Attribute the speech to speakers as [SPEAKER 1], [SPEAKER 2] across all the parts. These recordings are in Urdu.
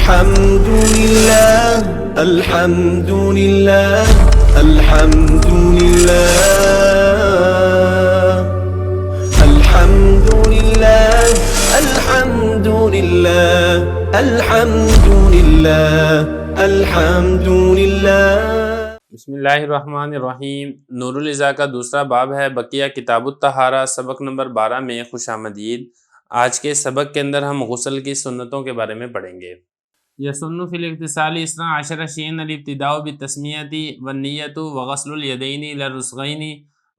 [SPEAKER 1] الحمد لله الحمد لله الحمد لله الحمد لله الحمد لله الحمد لله الحمد لله۔
[SPEAKER 2] بسم اللہ الرحمن الرحیم۔ نور العزا کا دوسرا باب ہے بقیہ کتاب الطہارہ، سبق نمبر 12 میں خوش آمدید۔ آج کے سبق کے اندر ہم غسل کی سنتوں کے بارے میں پڑھیں گے۔ یسن فی الاغتسال 12 شیئا الابتداء بالتسمیۃ والنیۃ وغسل الیدین الی الرسغین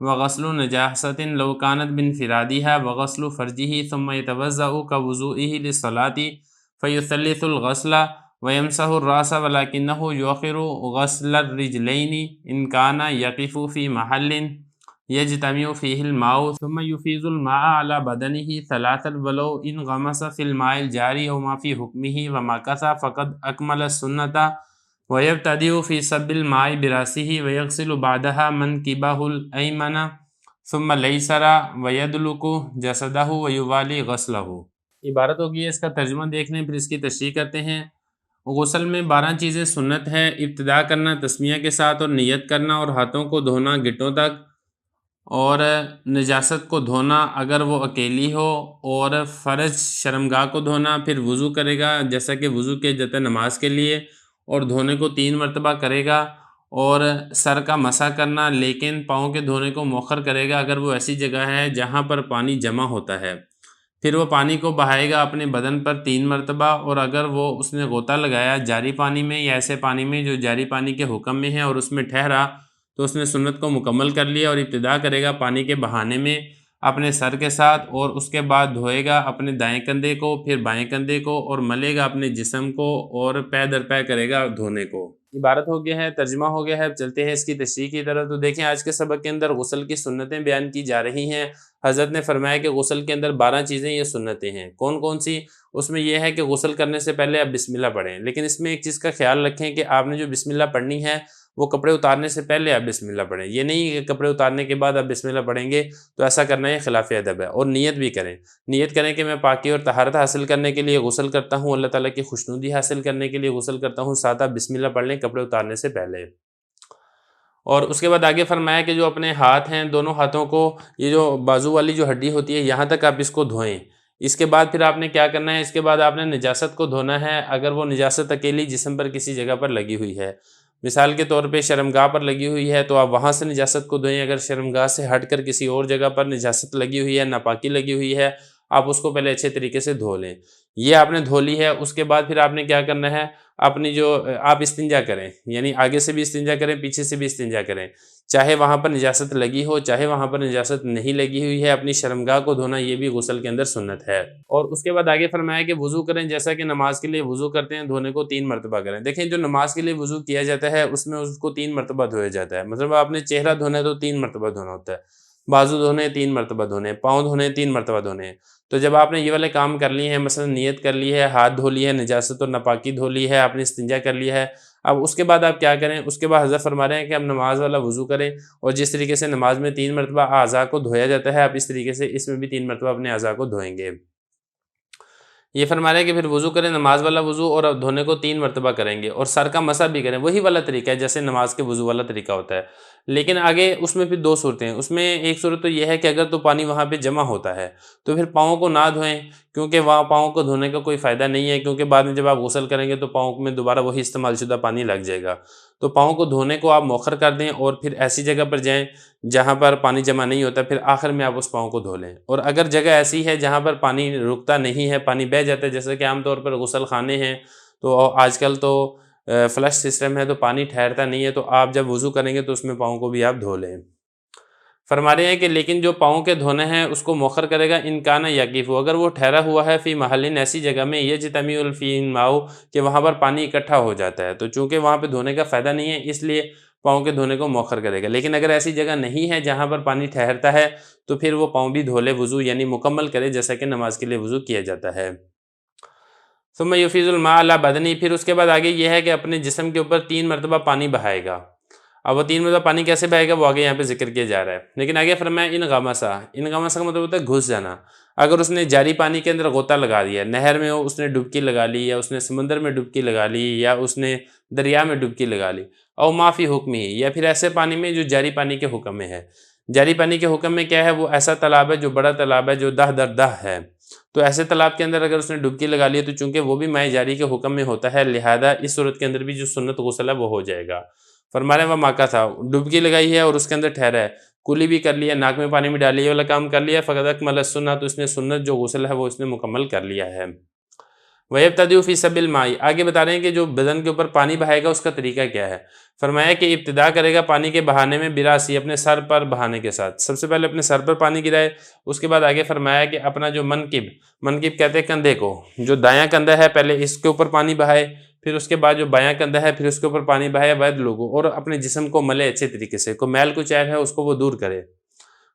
[SPEAKER 2] وغسل نجاسۃ لو کانت بانفرادها وغسل فرجہ ثم یتوضأ كوضوئہ للصلاۃ فیثلث الغسل ویمسح الراس ولکنہ یؤخر غسل الرجلین ان کان یقف فی محل یجتمع فیہ الماء ثم یفیض الماء علی بدنہ ثلاثا ولو ان غمس فی الماء الجاری وما فی حکمہ ومکث فقد اکمل السنۃ ویبتدئ فی صب الماء براسہ ویغسل بعدها منکبہ الایمن ثم الیسر ویدلک جسدہ ویوالی غسلہ۔ عبارت ہوگی ہے، اس کا ترجمہ دیکھنے پھر اس کی تشریح کرتے ہیں۔ غسل میں 12 چیزیں سنت ہے۔ ابتدا کرنا تسمیہ کے ساتھ اور نیت کرنا، اور ہاتھوں کو دھونا گٹوں تک، اور نجاست کو دھونا اگر وہ اکیلی ہو، اور فرج شرمگاہ کو دھونا، پھر وضو کرے گا جیسا کہ وضو کیا جاتا ہے نماز کے لیے، اور دھونے کو 3 مرتبہ کرے گا، اور سر کا مسح کرنا، لیکن پاؤں کے دھونے کو مؤخر کرے گا اگر وہ ایسی جگہ ہے جہاں پر پانی جمع ہوتا ہے۔ پھر وہ پانی کو بہائے گا اپنے بدن پر 3 مرتبہ، اور اگر وہ اس نے غوطہ لگایا جاری پانی میں یا ایسے پانی میں جو جاری پانی کے حکم میں ہے اور اس میں ٹھہرا، تو اس نے سنت کو مکمل کر لیا، اور ابتدا کرے گا پانی کے بہانے میں اپنے سر کے ساتھ، اور اس کے بعد دھوئے گا اپنے دائیں کندھے کو، پھر بائیں کندھے کو، اور ملے گا اپنے جسم کو، اور پے در پے کرے گا دھونے کو۔ عبارت ہو گیا ہے، ترجمہ ہو گیا ہے۔ اب چلتے ہیں اس کی تشریح کی طرف۔ تو دیکھیں آج کے سبق کے اندر غسل کی سنتیں بیان کی جا رہی ہیں۔ حضرت نے فرمایا کہ غسل کے اندر 12 چیزیں یہ سنتیں ہیں۔ کون کون سی؟ اس میں یہ ہے کہ غسل کرنے سے پہلے آپ بسم اللہ پڑھیں، لیکن اس میں ایک چیز کا خیال رکھیں کہ آپ نے جو بسم اللہ پڑھنی ہے وہ کپڑے اتارنے سے پہلے آپ بسم اللہ پڑھیں۔ یہ نہیں کہ کپڑے اتارنے کے بعد آپ بسم اللہ پڑھیں گے، تو ایسا کرنا یہ خلاف ادب ہے۔ اور نیت بھی کریں، نیت کریں کہ میں پاکی اور طہارت حاصل کرنے کے لیے غسل کرتا ہوں، اللہ تعالیٰ کی خوشنودی حاصل کرنے کے لیے غسل کرتا ہوں، ساتھ آپ بسم اللہ پڑھ لیں کپڑے اتارنے سے پہلے۔ اور اس کے بعد آگے فرمایا کہ جو اپنے ہاتھ ہیں، دونوں ہاتھوں کو، یہ جو بازو والی جو ہڈی ہوتی ہے یہاں تک آپ اس کو دھوئیں۔ اس کے بعد پھر آپ نے کیا کرنا ہے؟ اس کے بعد آپ نے نجاست کو دھونا ہے، اگر وہ نجاست اکیلی جسم پر کسی جگہ پر لگی ہوئی ہے، مثال کے طور پہ شرمگاہ پر لگی ہوئی ہے تو آپ وہاں سے نجاست کو دھوئیں۔ اگر شرمگاہ سے ہٹ کر کسی اور جگہ پر نجاست لگی ہوئی ہے، ناپاکی لگی ہوئی ہے، آپ اس کو پہلے اچھے طریقے سے دھو لیں۔ یہ آپ نے دھو لی ہے، اس کے بعد پھر آپ نے کیا کرنا ہے؟ اپنی جو آپ استنجا کریں، یعنی آگے سے بھی استنجا کریں، پیچھے سے بھی استنجا کریں، چاہے وہاں پر نجاست لگی ہو چاہے وہاں پر نجاست نہیں لگی ہوئی ہے۔ اپنی شرمگاہ کو دھونا یہ بھی غسل کے اندر سنت ہے۔ اور اس کے بعد آگے فرمایا کہ وضو کریں جیسا کہ نماز کے لیے وضو کرتے ہیں، دھونے کو 3 مرتبہ کریں۔ دیکھیں جو نماز کے لیے وضو کیا جاتا ہے اس میں اس کو 3 مرتبہ دھویا جاتا ہے، مطلب آپ نے چہرہ دھونا ہے تو 3 مرتبہ دھونا ہوتا ہے، بازو دھونے 3 مرتبہ دھونے، پاؤں دھونے 3 مرتبہ دھونے۔ تو جب آپ نے یہ والے کام کر لیے ہیں، مثلا نیت کر لی ہے، ہاتھ دھو لی ہے، نجاست اور ناپاکی دھو لی ہے، آپ نے استنجا کر لیا ہے، اب اس کے بعد آپ کیا کریں؟ اس کے بعد حضرت فرما رہے ہیں کہ ہم نماز والا وضو کریں، اور جس طریقے سے نماز میں 3 مرتبہ اعضاء کو دھویا جاتا ہے، آپ اس طریقے سے اس میں بھی 3 مرتبہ اپنے اعضاء کو دھوئیں گے۔ یہ فرما رہے ہیں کہ پھر وضو کریں نماز والا وضو، اور دھونے کو 3 مرتبہ کریں گے، اور سر کا مسح بھی کریں، وہی والا طریقہ ہے جیسے نماز کے وضو والا طریقہ ہوتا ہے۔ لیکن آگے اس میں پھر 2 صورتیں ہیں۔ اس میں ایک صورت تو یہ ہے کہ اگر تو پانی وہاں پہ جمع ہوتا ہے تو پھر پاؤں کو نہ دھوئیں، کیونکہ وہاں پاؤں کو دھونے کا کوئی فائدہ نہیں ہے، کیونکہ بعد میں جب آپ غسل کریں گے تو پاؤں میں دوبارہ وہی استعمال شدہ پانی لگ جائے گا۔ تو پاؤں کو دھونے کو آپ مؤخر کر دیں، اور پھر ایسی جگہ پر جائیں جہاں پر پانی جمع نہیں ہوتا، پھر آخر میں آپ اس پاؤں کو دھو لیں۔ اور اگر جگہ ایسی ہے جہاں پر پانی رکتا نہیں ہے، پانی بہہ جاتا ہے، جیسے کہ عام طور پر غسل خانے ہیں تو آج کل تو فلش سسٹم ہے تو پانی ٹھہرتا نہیں ہے، تو آپ جب وضو کریں گے تو اس میں پاؤں کو بھی آپ دھو لیں۔ فرما رہے ہیں کہ لیکن جو پاؤں کے دھونے ہیں اس کو مؤخر کرے گا ان کان یقف، اگر وہ ٹھہرا ہوا ہے فی محل ایسی جگہ میں یجتمع فیہ الماء کہ وہاں پر پانی اکٹھا ہو جاتا ہے، تو چونکہ وہاں پہ دھونے کا فائدہ نہیں ہے اس لیے پاؤں کے دھونے کو مؤخر کرے گا۔ لیکن اگر ایسی جگہ نہیں ہے جہاں پر پانی ٹھہرتا ہے تو پھر وہ پاؤں بھی دھو لے، وضو یعنی مکمل کرے جیسا کہ نماز کے لیے وضو کیا جاتا ہے۔ ثم یفیض الماء علی بدنہ، پھر اس کے بعد آگے یہ ہے کہ اپنے جسم کے اوپر 3 مرتبہ پانی بہائے گا۔ اب وہ 3 مرتبہ پانی کیسے بہے گا وہ آگے یہاں پہ ذکر کیا جا رہا ہے، لیکن آگے فرمایا ان غمسا کا مطلب ہوتا ہے گھس جانا۔ اگر اس نے جاری پانی کے اندر غوطہ لگا دیا، نہر میں اس نے ڈبکی لگا لی، یا اس نے سمندر میں ڈبکی لگا لی، یا اس نے دریا میں ڈبکی لگا لی، او معافی حکم ہی، یا پھر ایسے پانی میں جو جاری پانی کے حکم میں ہے۔ جاری پانی کے حکم میں کیا ہے؟ وہ ایسا تالاب ہے جو بڑا تالاب ہے، جو دہ در دہ ہے، تو ایسے تالاب کے اندر اگر اس نے ڈبکی لگا لی تو چونکہ وہ بھی ماء جاری کے حکم میں ہوتا ہے، لہذا اس صورت کے اندر بھی جو سنت غسل ہے وہ ہو جائے گا۔ فرما رہے ہیں وہ ماکا تھا، ڈبکی لگائی ہے اور اس کے اندر ٹھہرا ہے، کلی بھی کر لیا، ناک میں پانی میں ڈالی والا کام کر لیا، فقط اکمل السنہ، تو اس نے سنت جو غسل ہے وہ اس نے مکمل کر لیا ہے۔ وَيَبْتَدِئُ فِي سَبِّ الْمَاءِ، آگے بتا رہے ہیں کہ جو بدن کے اوپر پانی بہائے گا اس کا طریقہ کیا ہے۔ فرمایا کہ ابتدا کرے گا پانی کے بہانے میں براسی، اپنے سر پر بہانے کے ساتھ، سب سے پہلے اپنے سر پر پانی گرائے، اس کے بعد آگے فرمایا کہ اپنا جو منکب کہتے ہیں کندھے کو، جو دایاں کندھا ہے پہلے اس کے اوپر پانی بہائے، پھر اس کے بعد جو بایاں کندھا ہے پھر اس کے اوپر پانی بہائے وید لوگوں، اور اپنے جسم کو ملے اچھے طریقے سے، کوئی میل کچھ ہے اس کو وہ دور کرے۔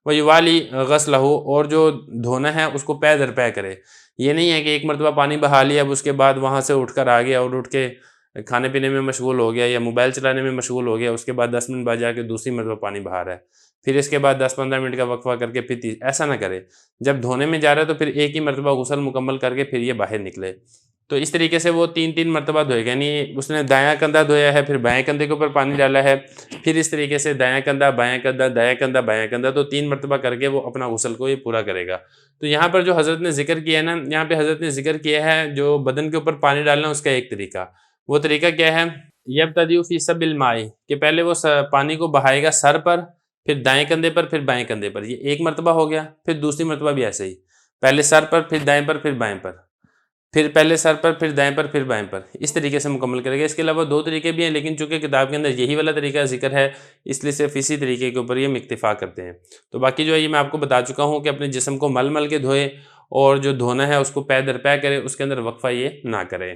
[SPEAKER 2] وَيُوَالِي غَسْلَهُ، اور جو دھونا ہے اس کو پے در پے کرے۔ یہ نہیں ہے کہ ایک مرتبہ پانی بہا لیا، اب اس کے بعد وہاں سے اٹھ کر آ گیا اور اٹھ کے کھانے پینے میں مشغول ہو گیا یا موبائل چلانے میں مشغول ہو گیا، اس کے بعد 10 منٹ بعد جا کے دوسری مرتبہ پانی بہا رہا ہے، پھر اس کے بعد 10-15 منٹ کا وقفہ کر کے پھر ایسا نہ کرے۔ جب دھونے میں جا رہا ہے تو پھر ایک ہی مرتبہ غسل مکمل کر کے پھر یہ باہر نکلے۔ تو اس طریقے سے وہ 3 مرتبہ دھوئے گا، یعنی اس نے دایاں کندھا دھویا ہے، پھر بائیں کندھے کے اوپر پانی ڈالا ہے، پھر اس طریقے سے دایاں کندھا بایاں کندھا دایاں کندھا بایاں کندھا، تو 3 مرتبہ کر کے وہ اپنا غسل کو یہ پورا کرے گا۔ تو یہاں پر جو حضرت نے ذکر کیا ہے نا، یہاں پہ حضرت نے ذکر کیا ہے جو بدن کے اوپر پانی ڈالنا اس کا ایک طریقہ، وہ طریقہ کیا ہے؟ یبتدئ فی سب الماء، کہ پہلے وہ پانی کو بہائے گا سر پر، پھر دائیں کندھے پر، پھر بائیں کندھے پر، یہ ایک مرتبہ ہو گیا، پھر دوسری مرتبہ بھی ایسے ہی، پہلے سر پر، پھر دائیں پر، پھر بائیں پر، پھر پہلے سر پر، پھر دائیں پر، پھر بائیں پر، اس طریقے سے مکمل کرے گا۔ اس کے علاوہ 2 طریقے بھی ہیں، لیکن چونکہ کتاب کے اندر یہی والا طریقہ ذکر ہے اس لیے صرف اسی طریقے کے اوپر یہ اکتفا کرتے ہیں۔ تو باقی جو ہے یہ میں آپ کو بتا چکا ہوں کہ اپنے جسم کو مل مل کے دھوئے، اور جو دھونا ہے اس کو پے در پے کرے، اس کے اندر وقفہ یہ نہ کرے۔